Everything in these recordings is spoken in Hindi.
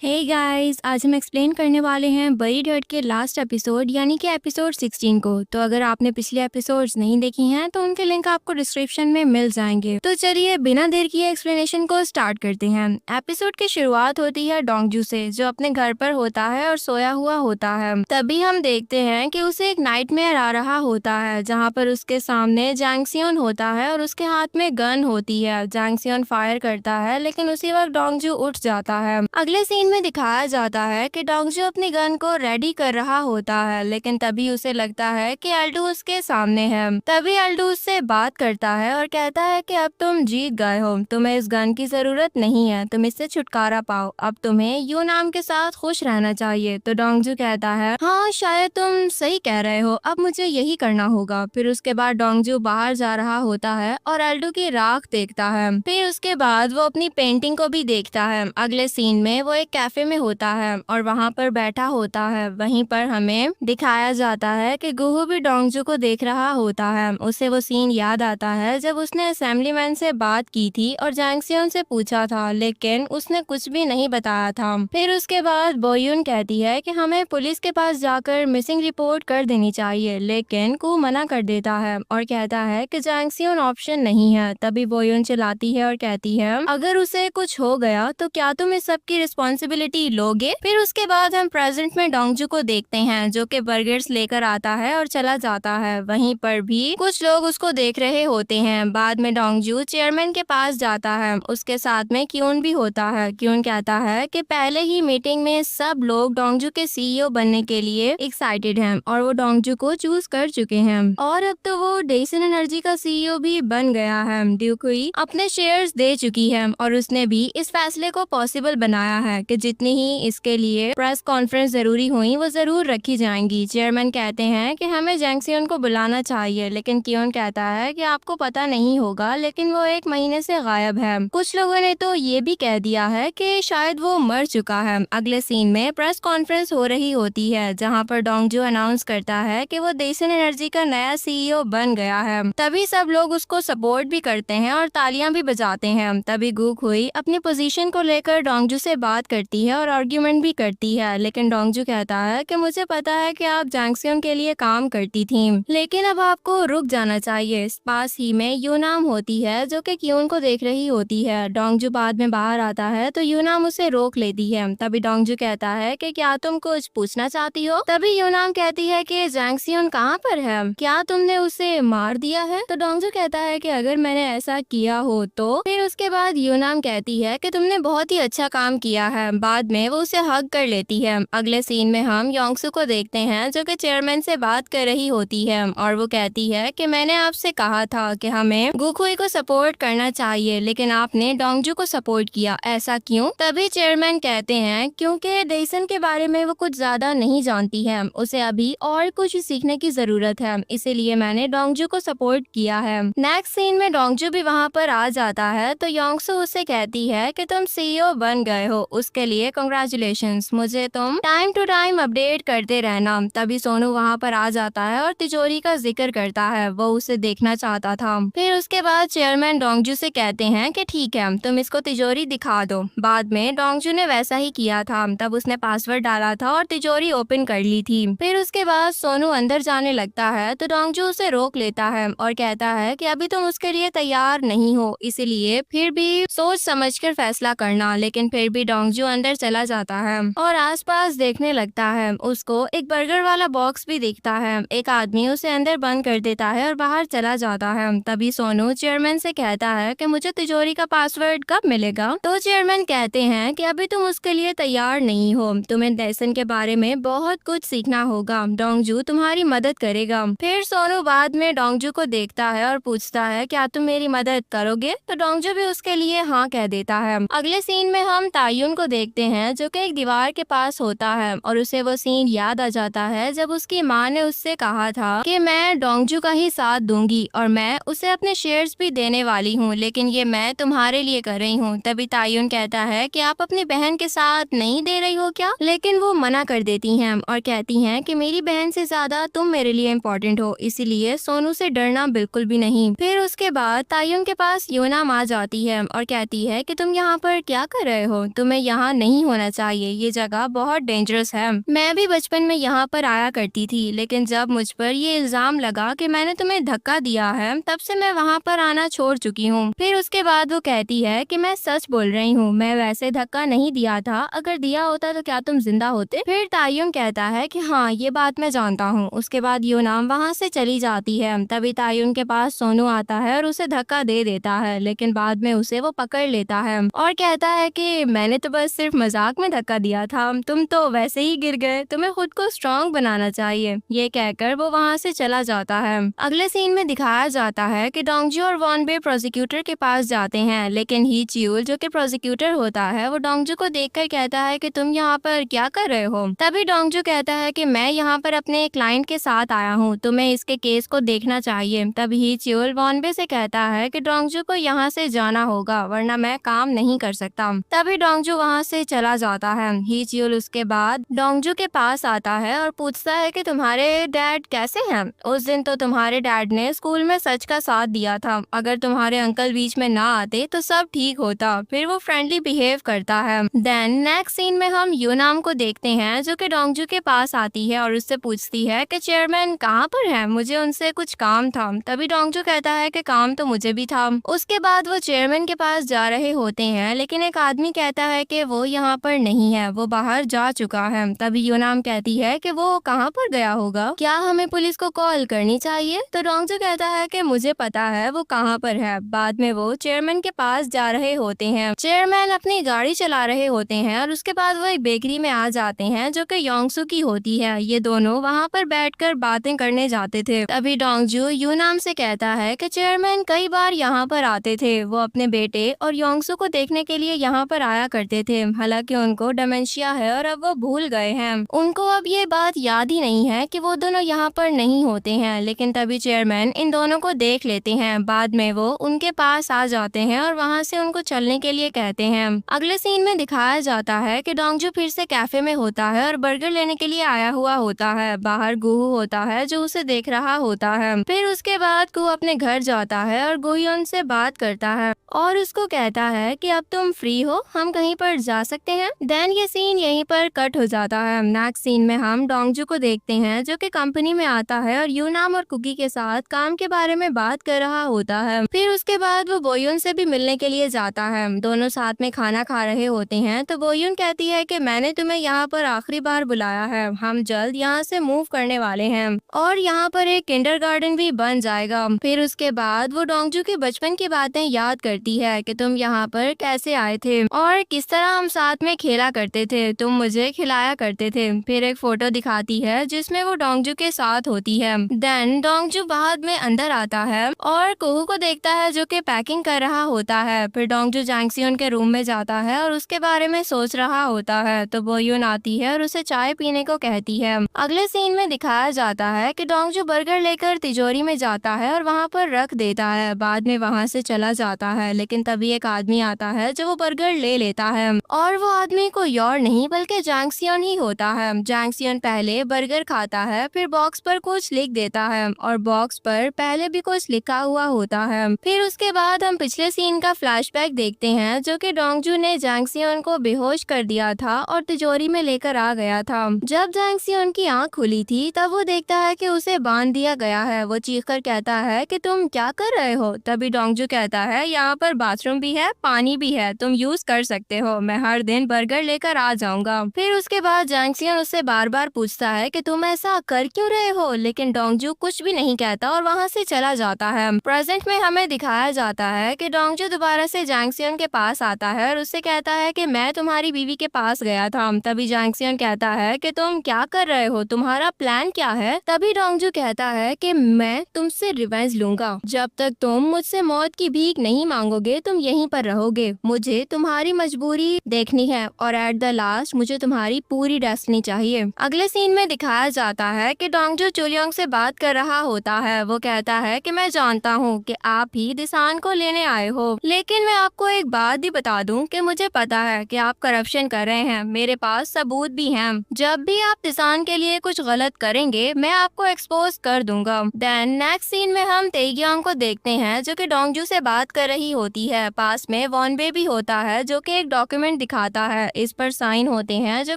हे गाइस, आज हम एक्सप्लेन करने वाले हैं बरीड हर्ट के लास्ट एपिसोड यानी कि एपिसोड 16 को। तो अगर आपने पिछले एपिसोड्स नहीं देखी हैं तो उनके लिंक आपको डिस्क्रिप्शन में मिल जाएंगे। तो चलिए बिना देर किए एक्सप्लेनेशन को स्टार्ट करते हैं। एपिसोड की शुरुआत होती है डोंगजू से, जो अपने घर पर होता है और सोया हुआ होता है। तभी हम देखते हैं कि उसे एक नाइटमेयर आ रहा होता है, जहाँ पर उसके सामने जैंगसियन होता है और उसके हाथ में गन होती है। जैंगसियन फायर करता है लेकिन उसी वक्त डोंगजू उठ जाता है। अगले सीन में दिखाया जाता है कि डोंगजू अपनी गन को रेडी कर रहा होता है, लेकिन तभी उसे लगता है कि एल्डू उसके सामने है। तभी एल्डू उससे बात करता है और कहता है कि अब तुम जीत गए हो, तुम्हें इस गन की जरूरत नहीं है, तुम इससे छुटकारा पाओ, अब तुम्हें यू नाम के साथ खुश रहना चाहिए। तो डोंगजू कहता है, हाँ शायद तुम सही कह रहे हो, अब मुझे यही करना होगा। फिर उसके बाद डोंगजू बाहर जा रहा होता है और एल्डू की राख देखता है। फिर उसके बाद वो अपनी पेंटिंग को भी देखता है। अगले सीन में वो एक कैफे में होता है और वहाँ पर बैठा होता है। वहीं पर हमें दिखाया जाता है कि गुहू भी डोंगजू को देख रहा होता है। उसे वो सीन याद आता है जब उसने असेंबलीमैन से बात की थी और जैंगसियन से पूछा था, लेकिन उसने कुछ भी नहीं बताया था। फिर उसके बाद बोयुन कहती है कि हमें पुलिस के पास जाकर मिसिंग रिपोर्ट कर देनी चाहिए, लेकिन कू मना कर देता है और कहता है कि जैंगसियन ऑप्शन नहीं है। तभी बोयुन चिल्लाती है और कहती है, अगर उसे कुछ हो गया तो क्या तुम इस सब की रिस्पॉन्सिबिलिटी लोगे? फिर उसके बाद हम प्रेजेंट में डोंगजू को देखते हैं, जो कि बर्गर्स लेकर आता है और चला जाता है। वहीं पर भी कुछ लोग उसको देख रहे होते हैं। बाद में डोंगजू चेयरमैन के पास जाता है, उसके साथ में क्यून भी होता है। क्यून कहता है कि पहले ही मीटिंग में सब लोग डोंगजू के सीईओ बनने के लिए एक्साइटेड हैं और वो डोंगजू को चूज कर चुके हैं और अब तो वो डेसन एनर्जी का सीईओ भी बन गया है। ड्यूकुई अपने शेयर्स दे चुकी है और उसने भी इस फैसले को पॉसिबल बनाया है कि जितनी ही इसके लिए प्रेस कॉन्फ्रेंस जरूरी हुई वो जरूर रखी जाएंगी। चेयरमैन कहते हैं कि हमें जैंगसियन को बुलाना चाहिए, लेकिन क्योन कहता है कि आपको पता नहीं होगा, लेकिन वो 1 महीने से गायब है। कुछ लोगों ने तो ये भी कह दिया है कि शायद वो मर चुका है। अगले सीन में प्रेस कॉन्फ्रेंस हो रही होती है, जहाँ पर डोंगजू अनाउंस करता है कि वो डेसन एनर्जी का नया सीईओ बन गया है। तभी सब लोग उसको सपोर्ट भी करते हैं और तालियां भी बजाते हैं। तभी गुकुई अपनी पोजीशन को लेकर डोंगजू से बात करती है और आर्ग्यूमेंट भी करती है, लेकिन डोंगजू कहता है कि मुझे पता है कि आप जैंगसियन के लिए काम करती थी, लेकिन अब आपको रुक जाना चाहिए। पास ही में यूनाम होती है, जो कि क्यून को देख रही होती है। डोंगजू बाद में बाहर आता है तो यूनाम उसे रोक लेती है। तभी डोंगजू कहता है कि क्या तुम कुछ पूछना चाहती हो? तभी यूनाम कहती है कि जैंगसियन कहाँ पर है, क्या तुमने उसे मार दिया है? तो डोंगजू कहता है कि अगर मैंने ऐसा किया हो तो। फिर उसके बाद यूनाम कहती है कि तुमने बहुत ही अच्छा काम किया है। बाद में वो उसे हग कर लेती है। अगले सीन में हम योंगसू को देखते हैं, जो कि चेयरमैन से बात कर रही होती है और वो कहती है कि मैंने आपसे कहा था कि हमें गुकुई को सपोर्ट करना चाहिए, लेकिन आपने डोंगजू को सपोर्ट किया, ऐसा क्यों? तभी चेयरमैन कहते हैं क्योंकि डेसन के बारे में वो कुछ ज्यादा नहीं जानती है, उसे अभी और कुछ सीखने की जरूरत है, इसीलिए मैंने डोंगजू को सपोर्ट किया है। नेक्स्ट सीन में डोंगजू भी वहाँ पर आ जाता है तो योंगसू उससे कहती है कि तुम सीईओ बन गए हो, उसके लिए कांग्रेचुलेशंस, मुझे तुम टाइम टू टाइम अपडेट करते रहना। तभी सोनू वहाँ पर आ जाता है और तिजोरी का जिक्र करता है, वो उसे देखना चाहता था। फिर उसके बाद चेयरमैन डोंगजू से कहते हैं कि ठीक है, तुम इसको तिजोरी दिखा दो। बाद में डोंगजू ने वैसा ही किया था, तब उसने पासवर्ड डाला था और तिजोरी ओपन कर ली थी। फिर उसके बाद सोनू अंदर जाने लगता है तो डोंगजू उसे रोक लेता है और कहता है कि अभी तुम उसके लिए तैयार नहीं हो, इसीलिए फिर भी सोच समझकर फैसला करना। लेकिन फिर भी डोंगजू अंदर चला जाता है और आसपास देखने लगता है। उसको एक बर्गर वाला बॉक्स भी दिखता है। एक आदमी उसे अंदर बंद कर देता है और बाहर चला जाता है। तभी सोनू चेयरमैन से कहता है कि मुझे तिजोरी का पासवर्ड कब मिलेगा? तो चेयरमैन कहते हैं कि अभी तुम उसके लिए तैयार नहीं हो, तुम्हें डेसन के बारे में बहुत कुछ सीखना होगा, डोंगजू तुम्हारी मदद करेगा। फिर सोनू बाद में डोंगजू को देखता है और पूछता है क्या तुम मेरी मदद करोगे? तो डोंगजू भी उसके लिए हाँ कह देता है। अगले सीन में हम तायुन को देखते हैं, जो कि एक दीवार के पास होता है और उसे वो सीन याद आ जाता है जब उसकी माँ ने उससे कहा था कि मैं डोंगजू का ही साथ दूंगी और मैं उसे अपने शेयर्स भी देने वाली हूँ, लेकिन ये मैं तुम्हारे लिए कर रही हूँ। तभी तायुन कहता है कि आप अपनी बहन के साथ नहीं दे रही हो क्या? लेकिन वो मना कर देती हैं और कहती हैं कि मेरी बहन से ज्यादा तुम मेरे लिए इम्पोर्टेंट हो, इसीलिए सोनू से डरना बिल्कुल भी नहीं। फिर उसके बाद तायुन के पास यूनाम आ जाती है और कहती है कि तुम यहाँ पर क्या कर रहे हो, तुम्हें यहाँ यहाँ नहीं होना चाहिए, ये जगह बहुत डेंजरस है। मैं भी बचपन में यहाँ पर आया करती थी, लेकिन जब मुझ पर ये इल्जाम लगा कि मैंने तुम्हें धक्का दिया है, तब से मैं वहाँ पर आना छोड़ चुकी हूँ। फिर उसके बाद वो कहती है कि मैं सच बोल रही हूँ, मैं वैसे धक्का नहीं दिया था, अगर दिया होता तो क्या तुम जिंदा होते? फिर तायुम कहता है कि हाँ, ये बात मैं जानता हूँ। उसके बाद यूनाम वहाँ से चली जाती है। तभी तायुम के पास सोनू आता है और उसे धक्का दे देता है, लेकिन बाद में उसे वो पकड़ लेता है और कहता है कि मैंने तो बस सिर्फ मजाक में धक्का दिया था, तुम तो वैसे ही गिर गए, तुम्हें खुद को स्ट्रॉन्ग बनाना चाहिए। ये कहकर वो वहाँ से चला जाता है। अगले सीन में दिखाया जाता है कि डोंगजू और वॉनबे प्रोसिक्यूटर के पास जाते हैं, लेकिन ही चियोल जो कि प्रोसिक्यूटर होता है वो डोंगजू को देखकर कहता है कि तुम यहाँ पर क्या कर रहे हो? तभी डोंगजू कहता है कि मैं यहाँ पर अपने क्लाइंट के साथ आया हूँ, तुम्हें इसके केस को देखना चाहिए। तभी ही चियोल वॉनबे से कहता है कि डोंगजू को यहाँ से जाना होगा, वरना मैं काम नहीं कर सकता। तभी डोंगजू वहाँ से चला जाता है। ही चियोल उसके बाद डोंगजू के पास आता है और पूछता है कि तुम्हारे डैड कैसे हैं? उस दिन तो तुम्हारे डैड ने स्कूल में सच का साथ दिया था, अगर तुम्हारे अंकल बीच में ना आते तो सब ठीक होता। फिर वो फ्रेंडली बिहेव करता है। देन नेक्स्ट सीन में हम यूनाम को देखते हैं जो कि डोंगजू के पास आती है और उससे पूछती है कि चेयरमैन कहाँ पर है, मुझे उनसे कुछ काम था। तभी डोंगजू कहता है कि काम तो मुझे भी था। उसके बाद वो चेयरमैन के पास जा रहे होते हैं, लेकिन एक आदमी कहता है कि वो यहाँ पर नहीं है, वो बाहर जा चुका है। तभी यूनाम कहती है कि वो कहाँ पर गया होगा, क्या हमें पुलिस को कॉल करनी चाहिए? तो डोंगजू कहता है कि मुझे पता है वो कहाँ पर है। बाद में वो चेयरमैन के पास जा रहे होते हैं। चेयरमैन अपनी गाड़ी चला रहे होते हैं और उसके बाद वो एक बेकरी में आ जाते हैं जो कि योंगसू की होती है। ये दोनों वहाँ पर बैठकर बातें करने जाते थे। तभी डोंगजू यूनाम से कहता है कि चेयरमैन कई बार यहाँ पर आते थे, वो अपने बेटे और योंगसू को देखने के लिए यहाँ पर आया करते थे। हालांकि उनको डिमेंशिया है और अब वो भूल गए हैं, उनको अब ये बात याद ही नहीं है कि वो दोनों यहाँ पर नहीं होते हैं। लेकिन तभी चेयरमैन इन दोनों को देख लेते हैं। बाद में वो उनके पास आ जाते हैं और वहाँ से उनको चलने के लिए कहते हैं। अगले सीन में दिखाया जाता है कि डोंगजू फिर से कैफे में होता है और बर्गर लेने के लिए आया हुआ होता है। बाहर गुहू होता है जो उसे देख रहा होता है। फिर उसके बाद गुहू अपने घर जाता है और गुहयन से बात करता है और उसको कहता है कि अब तुम फ्री हो, हम कहीं पर जा सकते हैं। देन ये सीन यहीं पर कट हो जाता है। नेक्स्ट सीन में हम डोंगजू को देखते हैं जो कि कंपनी में आता है और यूनाम और कुकी के साथ काम के बारे में बात कर रहा होता है। फिर उसके बाद वो बोयुन से भी मिलने के लिए जाता है। दोनों साथ में खाना खा रहे होते हैं तो बोयुन कहती है कि मैंने तुम्हें यहाँ पर आखिरी बार बुलाया है, हम जल्द यहाँ से मूव करने वाले हैं और यहाँ पर एक किंडरगार्टन भी बन जाएगा। फिर उसके बाद वो डोंगजू के बचपन की बातें याद करती है कि तुम यहाँ पर कैसे आए थे और किस तरह हम साथ में खेला करते थे, तुम मुझे खिलाया करते थे। फिर एक फोटो दिखाती है जिसमें वो डोंगजू के साथ होती है। देन डोंगजू बाद में अंदर आता है और कुहू को देखता है जो कि पैकिंग कर रहा होता है। फिर डोंगजू जैंगसियोन के रूम में जाता है और उसके बारे में सोच रहा होता है तो बोयुन आती है और उसे चाय पीने को कहती है। अगले सीन में दिखाया जाता है कि डोंगजू बर्गर लेकर तिजोरी में जाता है और वहाँ पर रख देता है। बाद में वहाँ से चला जाता है, लेकिन तभी एक आदमी आता है जो वो बर्गर ले लेता है और वो आदमी कोई और नहीं बल्कि जैंगसियोन ही होता है। जैंगसियोन पहले बर्गर खाता है, फिर बॉक्स पर कुछ लिख देता है और बॉक्स पर पहले भी कुछ लिखा हुआ होता है। फिर उसके बाद हम पिछले सीन का फ्लैशबैक देखते हैं जो कि डोंगजू ने जैंगसियोन को बेहोश कर दिया था और तिजोरी में लेकर आ गया था। जब जैंगसियोन की आंख खुली थी तब वो देखता है कि उसे बांध दिया गया है। वो चीखकर कहता है कि तुम क्या कर रहे हो? तभी डोंगजू कहता है यहाँ पर बाथरूम भी है, पानी भी है, तुम यूज कर सकते हो, मैं हर दिन बर्गर लेकर आ जाऊंगा। फिर उसके बाद जैंगसियोन उससे बार बार पूछता है कि तुम ऐसा कर क्यों रहे हो, लेकिन डोंगजू कुछ भी नहीं कहता और वहाँ से चला जाता है। प्रेजेंट में हमें दिखाया जाता है कि डोंगजू दोबारा से जैंगसियोन के पास आता है और उससे कहता है कि मैं तुम्हारी बीवी के पास गया था। तभी जैंगसियोन कहता है कि तुम क्या कर रहे हो, तुम्हारा प्लान क्या है? तभी डोंगजू कहता है कि मैं तुमसे रिवेंज लूंगा, जब तक तुम मुझसे मौत की भीख नहीं मांगोगे तुम यहीं पर रहोगे, मुझे तुम्हारी मजबूरी देखनी है और एट द लास्ट मुझे तुम्हारी पूरी डेस्टिनी चाहिए। अगले सीन में दिखाया जाता है कि डोंगजू चुलियोंग से बात कर रहा होता है। वो कहता है कि मैं जानता हूँ कि आप ही दिसान को लेने आए हो, लेकिन मैं आपको एक बात भी बता दूं कि मुझे पता है कि आप करप्शन कर रहे हैं, मेरे पास सबूत भी हैं। जब भी आप दिसान के लिए कुछ गलत करेंगे मैं आपको एक्सपोज कर दूंगा। देन नेक्स्ट सीन में हम तेगियांग को देखते हैं जो कि डोंगजू से बात कर रही होती है। पास में वॉनबे भी होता है जो कि एक डॉक्यूमेंट डॉक्यूमेंट दिखाता है। इस पर साइन होते हैं जो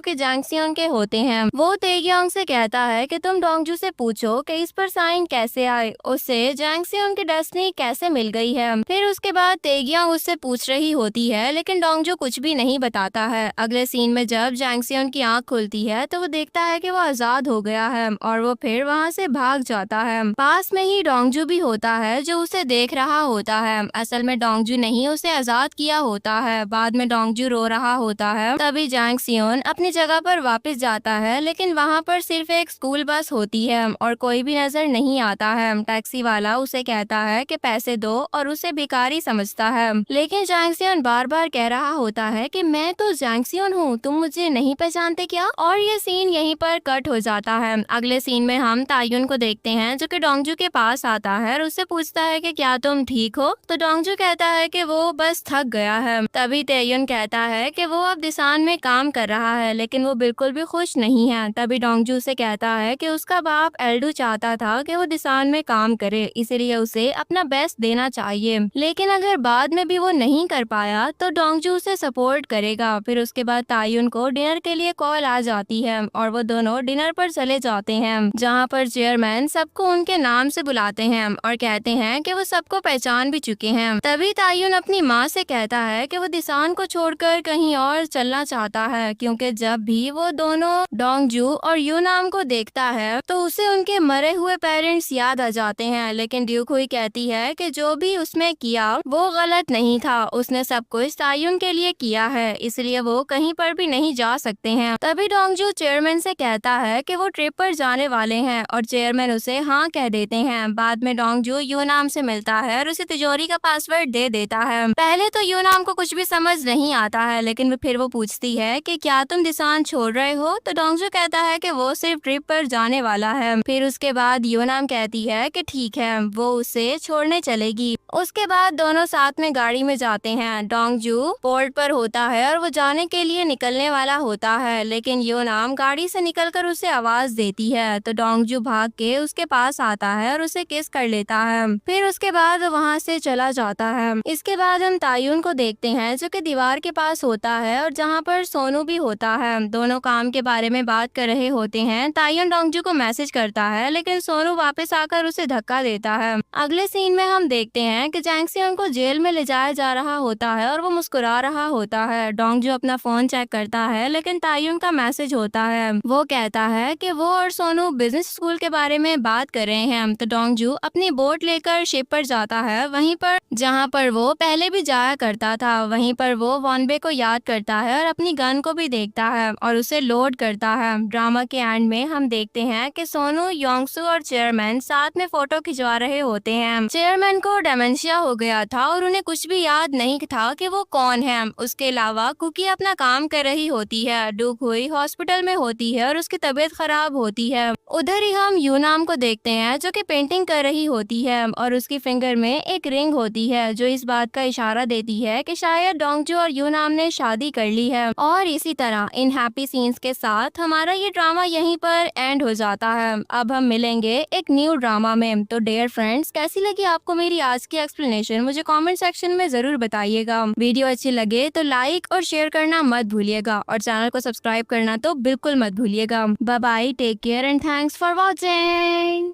कि जैंगसियोन के होते हैं। वो तेगियांग से कहता है कि तुम डोंगजू से पूछो कि इस पर साइन कैसे आए, उससे जैंगसियोन की डेस्टिनी कैसे मिल गई है। फिर उसके बाद तेगियांग उससे पूछ रही होती है, लेकिन डोंगजू कुछ भी नहीं बताता है। अगले सीन में जब जैंगसियोन की आंख खुलती है तो वो देखता है कि वो आजाद हो गया है और वो फिर वहाँ से भाग जाता है। पास में ही डोंगजू भी होता है जो उसे देख रहा होता है। असल में डोंगजू नहीं उसे आजाद किया होता है। बाद में डोंगजू रो रहा होता है। तभी जैंगसियोन अपनी जगह पर वापस जाता है, लेकिन वहाँ पर सिर्फ एक स्कूल बस होती है और कोई भी नजर नहीं आता है। टैक्सी वाला उसे कहता है कि पैसे दो और उसे भिखारी समझता है, लेकिन जैंगसियोन बार बार कह रहा होता है कि मैं तो जैंगसियोन हूँ, तुम मुझे नहीं पहचानते क्या। और ये सीन यहीं पर कट हो जाता है। अगले सीन में हम तायुन को देखते हैं जो कि डोंगजू के पास आता है और उससे पूछता है कि क्या तुम ठीक हो। तो डोंगजू कहता है कि वो बस थक गया है। तभी तायुन कहता है कि वो अब दिसान में काम कर रहा है, लेकिन वो बिल्कुल भी खुश नहीं है। तभी डोंगजू से कहता है कि उसका बाप एल्डू चाहता था कि वो दिसान में काम करे, इसलिए उसे अपना बेस्ट देना चाहिए, लेकिन अगर बाद में भी वो नहीं कर पाया तो डोंगजू उसे सपोर्ट करेगा। फिर उसके बाद तायुन को डिनर के लिए कॉल आ जाती है और वो दोनों डिनर पर चले जाते हैं, जहाँ पर चेयरमैन सबको उनके नाम से बुलाते हैं और कहते हैं कि वो सबको पहचान भी चुके हैं। तभी तायुन अपनी माँ से कहता है कि वो दिसान को छोड़कर कहीं और चलना चाहता है, क्योंकि जब भी वो दोनों डोंगजू और यूनाम को देखता है तो उसे उनके मरे हुए पेरेंट्स याद आ जाते हैं। लेकिन ड्यूकहुई कहती है कि जो भी उसने किया वो गलत नहीं था, उसने सब कुछ तायुन के लिए किया है, इसलिए वो कहीं पर भी नहीं जा सकते हैं। तभी डोंगजू चेयरमैन से कहता है कि वो ट्रिप पर जाने वाले हैं और चेयरमैन उसे हाँ कह देते हैं। बाद में डोंगजू यूनाम से मिलता है और उसे तिजोरी का पासवर्ड दे देता है। पहले तो यूनाम को कुछ भी समझ नहीं आता है, लेकिन फिर वो पूछती है कि क्या तुम दिसान छोड़ रहे हो। तो डोंगजू कहता है कि वो सिर्फ ट्रिप पर जाने वाला है। फिर उसके बाद यूनाम कहती है कि ठीक है, वो उसे छोड़ने चलेगी। उसके बाद दोनों साथ में गाड़ी में जाते हैं। डोंगजू पोर्ट पर होता है और वो जाने के लिए निकलने वाला होता है, लेकिन यूनाम गाड़ी से निकलकर उसे आवाज देती है। तो डोंगजू भाग के उसके पास आता है और उसे किस कर लेता है। फिर उसके बाद वहाँ से चला जाता है। इसके बाद हम तायुन को देखते हैं जो कि दीवार के पास होता है और जहाँ पर सोनू भी होता है। दोनों काम के बारे में बात कर रहे होते हैं। तायुन डोंगजू को मैसेज करता है, लेकिन सोनू वापस आकर उसे धक्का देता है। अगले सीन में हम देखते हैं कि जैंगसियोन को जेल में ले जाया जा रहा होता है और वो मुस्कुरा रहा होता है। डोंगजू अपना फोन चेक करता है, लेकिन तायुन का मैसेज होता है। वो कहता है कि वो और सोनू बिजनेस स्कूल के बारे में बात कर रहे हैं। तो डोंगजू अपनी बोट लेकर शिप पर जाता है, वहीं पर जहाँ पर वो पहले भी जाया करता था। वहीं पर वो वॉनबे को याद करता है और अपनी गन को भी देखता है और उसे लोड करता है। ड्रामा के एंड में हम देखते हैं कि सोनू, योंगसू और चेयरमैन साथ में फोटो खिंचवा रहे होते हैं। चेयरमैन को डेमेंशिया हो गया था और उन्हें कुछ भी याद नहीं था कि वो कौन है। उसके अलावा कुकी अपना काम कर रही होती है। ड्यूकहुई हॉस्पिटल में होती है और उसकी तबीयत खराब होती है। उधर ही हम यूनाम को देखते हैं जो कि पेंटिंग कर रही होती है और उसकी फिंगर में एक रिंग होती है जो इस बात का इशारा देती है कि शायद डोंगजू और यूनाम ने शादी कर ली है। और इसी तरह इन हैप्पी सीन्स के साथ हमारा ये ड्रामा यहीं पर एंड हो जाता है। अब हम मिलेंगे एक न्यू ड्रामा में। तो डियर फ्रेंड्स, कैसी लगी आपको मेरी आज की एक्सप्लेनेशन मुझे कमेंट सेक्शन में जरूर बताइएगा। वीडियो अच्छी लगे तो लाइक और शेयर करना मत भूलिएगा और चैनल को सब्सक्राइब करना तो बिल्कुल मत भूलिएगा। Bye bye, take care and thanks for watching.